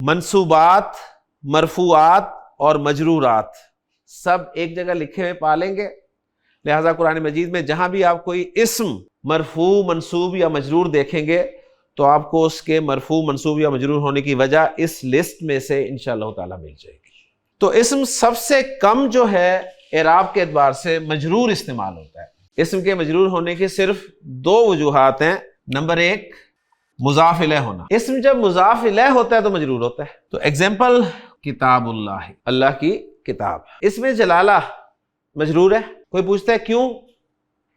منصوبات، مرفوعات اور مجرورات سب ایک جگہ لکھے ہوئے پالیں گے. لہذا قرآن مجید میں جہاں بھی آپ کوئی اسم مرفوع، منصوب یا مجرور دیکھیں گے تو آپ کو اس کے مرفوع، منصوب یا مجرور ہونے کی وجہ اس لسٹ میں سے انشاءاللہ تعالی مل جائے گی. تو اسم سب سے کم جو ہے اعراب کے اعتبار سے مجرور استعمال ہوتا ہے. اسم کے مجرور ہونے کی صرف دو وجوہات ہیں. نمبر ایک، مضاف الیہ ہونا. اسم جب مضاف الیہ ہوتا ہے تو مجرور ہوتا ہے. تو ایگزامپل کتاب اللہ، اللہ کی کتاب. اس میں جلالہ مجرور ہے. کوئی پوچھتا ہے کیوں؟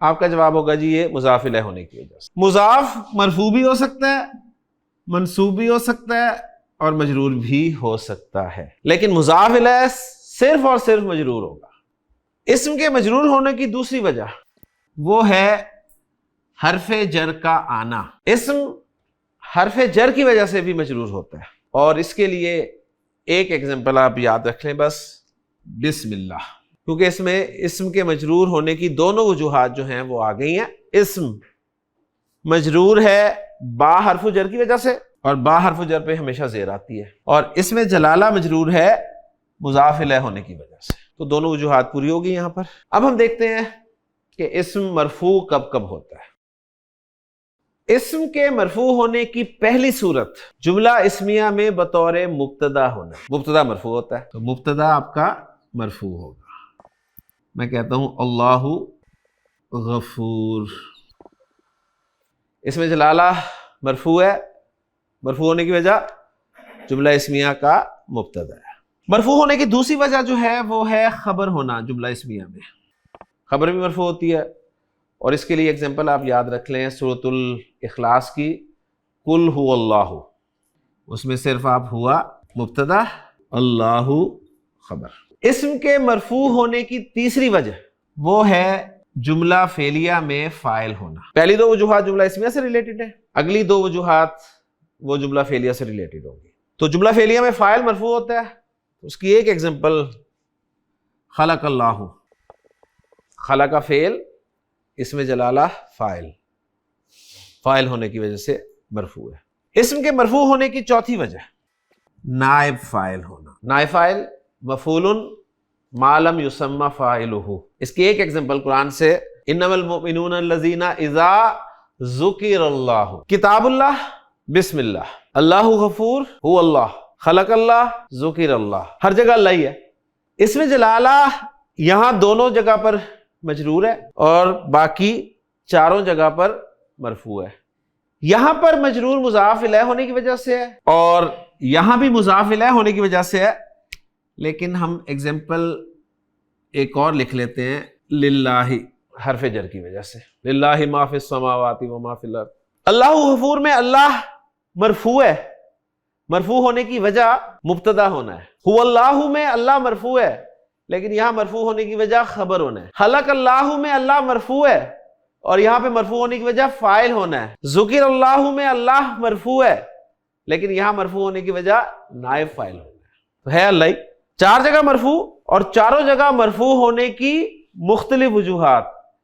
آپ کا جواب ہوگا جی یہ مضاف الیہ ہونے کی وجہ سے. مضاف مرفوع بھی ہو سکتا ہے، منصوب بھی ہو سکتا ہے اور مجرور بھی ہو سکتا ہے، لیکن مضاف الیہ صرف اور صرف مجرور ہوگا. اسم کے مجرور ہونے کی دوسری وجہ وہ ہے حرف جر کا آنا. اسم حرف جر کی وجہ سے بھی مجرور ہوتا ہے، اور اس کے لیے ایک ایگزامپل آپ یاد رکھ لیں بس، بسم اللہ. کیونکہ اس میں اسم کے مجرور ہونے کی دونوں وجوہات جو ہیں وہ آ گئی ہیں. اسم مجرور ہے با حرف جر کی وجہ سے، اور با حرف جر پہ ہمیشہ زیر آتی ہے، اور اس میں جلالہ مجرور ہے مضاف الیہ ہونے کی وجہ سے. تو دونوں وجوہات پوری ہوگی یہاں پر. اب ہم دیکھتے ہیں کہ اسم مرفوع کب کب ہوتا ہے. اسم کے مرفوع ہونے کی پہلی صورت جملہ اسمیہ میں بطور مبتدا ہونا. مبتدا مرفوع ہوتا ہے تو مبتدا آپ کا مرفوع ہوگا. میں کہتا ہوں اللہ غفور. اس میں جلالہ مرفوع ہے، مرفوع ہونے کی وجہ جملہ اسمیہ کا مبتدا ہے. مرفوع ہونے کی دوسری وجہ جو ہے وہ ہے خبر ہونا. جملہ اسمیہ میں خبر بھی مرفوع ہوتی ہے، اور اس کے لیے ایگزامپل آپ یاد رکھ لیں سورۃ الاخلاص کی، قل هو اللہ. اس میں صرف آپ ہوا مبتدا، اللہ خبر. اسم کے مرفوع ہونے کی تیسری وجہ وہ ہے جملہ فعلیہ میں فاعل ہونا. پہلی دو وجوہات جملہ اسمیہ سے ریلیٹڈ ہیں، اگلی دو وجوہات وہ جملہ فعلیہ سے ریلیٹڈ ہوں گی. تو جملہ فعلیہ میں فاعل مرفوع ہوتا ہے. اس کی ایک ایگزامپل خلق اللہ. خلق کا فعل، اس میں جلالہ فاعل، فاعل ہونے کی وجہ سے مرفوع ہے. اسم کے مرفوع ہونے کی چوتھی وجہ نائب فاعل ہونا. نائب فاعل مفعول ما لم یسمى فاعلہ. اس کی ایک ایگزامپل قرآن سے انما المؤمنون الذین اذا ذکر اللہ. کتاب اللہ، بسم اللہ، اللہ غفور، هو اللہ، خلق اللہ، ذکر اللہ. ہر جگہ اللہ ہی ہے. اس میں جلالہ یہاں دونوں جگہ پر مجرور ہے اور باقی چاروں جگہ پر مرفوع ہے. یہاں پر مجرور مضاف الیہ ہونے کی وجہ سے ہے اور یہاں بھی مضاف الیہ ہونے کی وجہ سے ہے، لیکن ہم ایگزامپل ایک اور لکھ لیتے ہیں للہ حرف جر کی وجہ سے. للہ ما فی السماوات و ما فی الارض. اللہ غفور میں اللہ مرفوع ہے، مرفوع ہونے کی وجہ مبتدا ہونا ہے. هو اللہ میں اللہ مرفوع ہے، لیکن یہاں مرفوع ہونے کی وجہ خبر ہونا ہے. خلق اللہ میں اللہ مرفوع ہے اور یہاں پہ مرفوع ہونے کی وجہ فاعل ہونا ہے. ذکر اللہ میں اللہ مرفوع ہے، لیکن یہاں مرفوع ہونے کی وجہ نائب فاعل ہونا ہے. تو ہے اللہ. چار جگہ مرفوع اور چاروں جگہ مرفوع ہونے کی مختلف وجوہات.